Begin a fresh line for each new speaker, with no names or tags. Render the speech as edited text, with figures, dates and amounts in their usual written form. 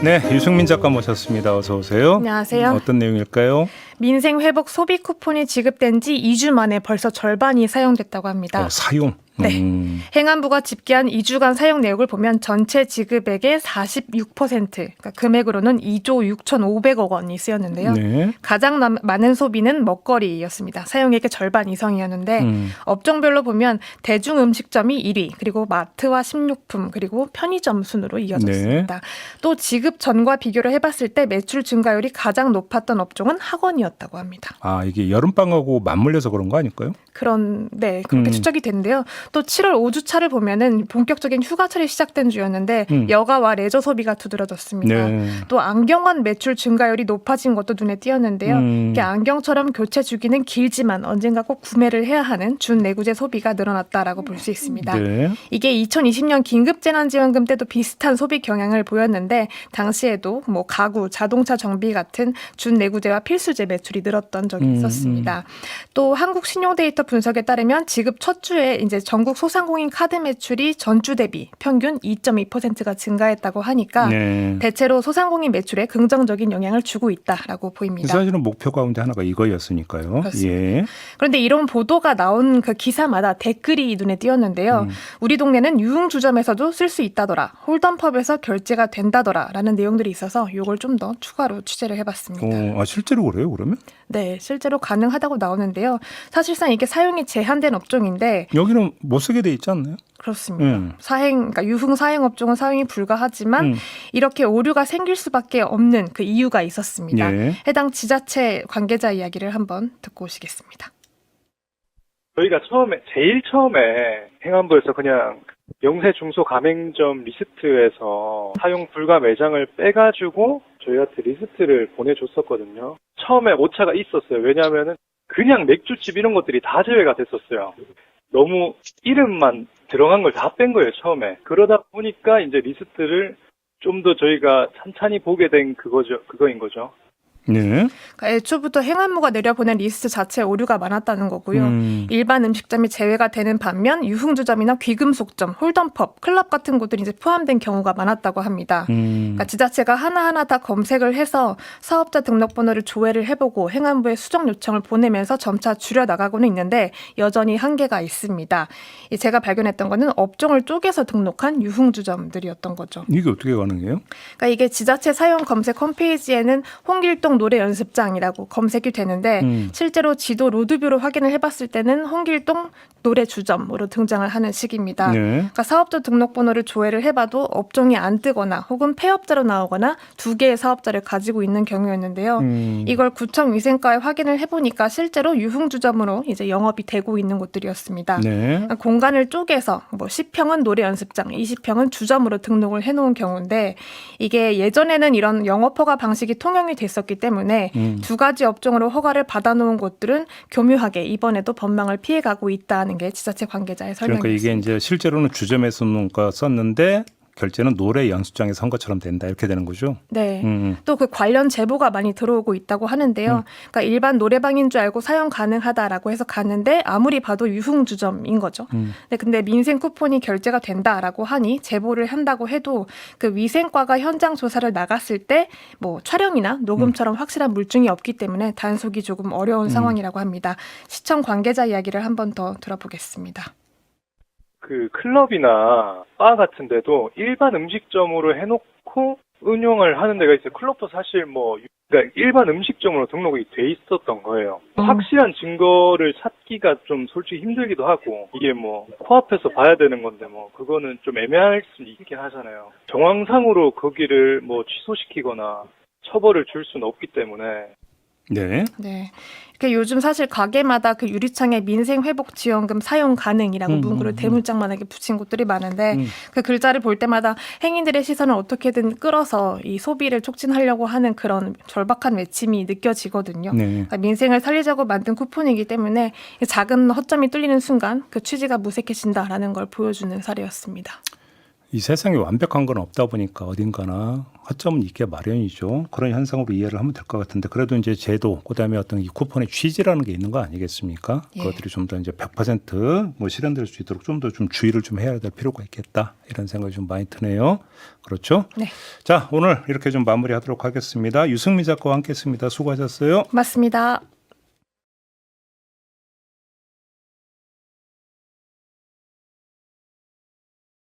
네, 유승민 작가 모셨습니다. 어서 오세요.
안녕하세요.
어떤 내용일까요?
민생 회복 소비 쿠폰이 지급된 지 2주 만에 벌써 절반이 사용됐다고 합니다.
사용.
네. 행안부가 집계한 2주간 사용 내역을 보면 전체 지급액의 46%, 그러니까 금액으로는 2조 6,500억 원이 쓰였는데요.
네.
가장 많은 소비는 먹거리였습니다. 사용액의 절반 이상이었는데 업종별로 보면 대중음식점이 1위, 그리고 마트와 식료품, 그리고 편의점 순으로 이어졌습니다.
네.
또 지급 전과 비교를 해봤을 때 매출 증가율이 가장 높았던 업종은 학원이었다고 합니다.
아, 이게 여름방학하고 맞물려서 그런 거 아닐까요?
그렇게 추적이 되는데요. 또 7월 5주차를 보면은 본격적인 휴가철이 시작된 주였는데 여가와 레저 소비가 두드러졌습니다.
네.
또 안경환 매출 증가율이 높아진 것도 눈에 띄었는데요. 이게 안경처럼 교체 주기는 길지만 언젠가 꼭 구매를 해야 하는 준내구재 소비가 늘어났다라고 볼 수 있습니다.
네.
이게 2020년 긴급재난지원금 때도 비슷한 소비 경향을 보였는데 당시에도 뭐 가구, 자동차 정비 같은 준내구재와 필수재 매출이 늘었던 적이 있었습니다. 또 한국신용데이터 분석에 따르면 지급 첫 주에 이제 전국 소상공인 카드 매출이 전주 대비 평균 2.2%가 증가했다고 하니까
네.
대체로 소상공인 매출에 긍정적인 영향을 주고 있다라고 보입니다.
사실은 목표 가운데 하나가 이거였으니까요.
그렇습니다.
예.
그런데 이런 보도가 나온 그 기사마다 댓글이 눈에 띄었는데요. 우리 동네는 유흥주점에서도 쓸 수 있다더라. 홀덤펍에서 결제가 된다더라. 라는 내용들이 있어서 이걸 좀 더 추가로 취재를 해봤습니다.
실제로 그래요, 그러면?
네, 실제로 가능하다고 나오는데요. 사실상 이게 사용이 제한된 업종인데
여기는 못 쓰게 돼 있지 않나요?
그렇습니다. 그러니까 유흥 사행 업종은 사용이 불가하지만 이렇게 오류가 생길 수밖에 없는 그 이유가 있었습니다.
예.
해당 지자체 관계자 이야기를 한번 듣고 오시겠습니다.
저희가 제일 처음에 행안부에서 그냥 영세 중소 가맹점 리스트에서 사용 불가 매장을 빼가지고 저희한테 리스트를 보내줬었거든요. 처음에 오차가 있었어요. 왜냐하면은 그냥 맥주집 이런 것들이 다 제외가 됐었어요. 너무 이름만 들어간 걸 다 뺀 거예요, 처음에. 그러다 보니까 이제 리스트를 좀 더 저희가 찬찬히 보게 된 그거인 거죠.
네.
그러니까 애초부터 행안부가 내려보낸 리스트 자체에 오류가 많았다는 거고요. 일반 음식점이 제외가 되는 반면 유흥주점이나 귀금속점, 홀덤펍, 클럽 같은 곳들이 이제 포함된 경우가 많았다고 합니다. 그러니까 지자체가 하나하나 다 검색을 해서 사업자 등록번호를 조회를 해보고 행안부에 수정 요청을 보내면서 점차 줄여나가고는 있는데 여전히 한계가 있습니다. 제가 발견했던 거는 업종을 쪼개서 등록한 유흥주점들이었던 거죠.
이게 어떻게 가능해요?
그러니까 이게 지자체 사용 검색 홈페이지에는 홍길동 노래 연습장이라고 검색이 되는데 실제로 지도 로드뷰로 확인을 해봤을 때는 홍길동 노래 주점으로 등장을 하는 시기입니다.
네.
그러니까 사업자 등록번호를 조회를 해봐도 업종이 안 뜨거나 혹은 폐업자로 나오거나 두 개의 사업자를 가지고 있는 경우였는데요. 이걸 구청 위생과에 확인을 해보니까 실제로 유흥주점으로 이제 영업이 되고 있는 곳들이었습니다.
네.
그러니까 공간을 쪼개서 뭐 10평은 노래 연습장, 20평은 주점으로 등록을 해놓은 경우인데 이게 예전에는 이런 영업허가 방식이 통용이 됐었기 때문에 두 가지 업종으로 허가를 받아놓은 곳들은 교묘하게 이번에도 법망을 피해가고 있다는 게 지자체 관계자의 설명이었습니다.
그러니까 이게 이제 실제로는 주점에서 썼는데 결제는 노래 연습장에서 선 것처럼 된다 이렇게 되는 거죠.
네. 또 그 관련 제보가 많이 들어오고 있다고 하는데요. 그러니까 일반 노래방인 줄 알고 사용 가능하다라고 해서 갔는데 아무리 봐도 유흥주점인 거죠. 근데 민생 쿠폰이 결제가 된다라고 하니 제보를 한다고 해도 그 위생과가 현장 조사를 나갔을 때 뭐 촬영이나 녹음처럼 확실한 물증이 없기 때문에 단속이 조금 어려운 상황이라고 합니다. 시청 관계자 이야기를 한 번 더 들어보겠습니다.
그 클럽이나 바 같은 데도 일반 음식점으로 해놓고 운영을 하는 데가 있어요. 클럽도 사실 그러니까 일반 음식점으로 등록이 돼 있었던 거예요. 확실한 증거를 찾기가 좀 솔직히 힘들기도 하고 이게 코앞에서 봐야 되는 건데 그거는 좀 애매할 수 있긴 하잖아요. 정황상으로 거기를 취소시키거나 처벌을 줄 수는 없기 때문에.
네.
네. 이렇게 요즘 사실 가게마다 그 유리창에 민생회복지원금 사용 가능이라고 문구를 대문짝만하게 붙인 곳들이 많은데 그 글자를 볼 때마다 행인들의 시선을 어떻게든 끌어서 이 소비를 촉진하려고 하는 그런 절박한 외침이 느껴지거든요.
네.
그러니까 민생을 살리자고 만든 쿠폰이기 때문에 작은 허점이 뚫리는 순간 그 취지가 무색해진다라는 걸 보여주는 사례였습니다.
이 세상에 완벽한 건 없다 보니까 어딘가나 허점은 있게 마련이죠. 그런 현상으로 이해를 하면 될 것 같은데 그래도 이제 제도 그다음에 어떤 이 쿠폰의 취지라는 게 있는 거 아니겠습니까?
예.
그것들이 좀 더 이제 100% 실현될 수 있도록 좀 더 좀 주의를 좀 해야 될 필요가 있겠다 이런 생각이 좀 많이 드네요. 그렇죠?
네.
자 오늘 이렇게 좀 마무리하도록 하겠습니다. 유승미 작가와 함께했습니다. 수고하셨어요.
맞습니다.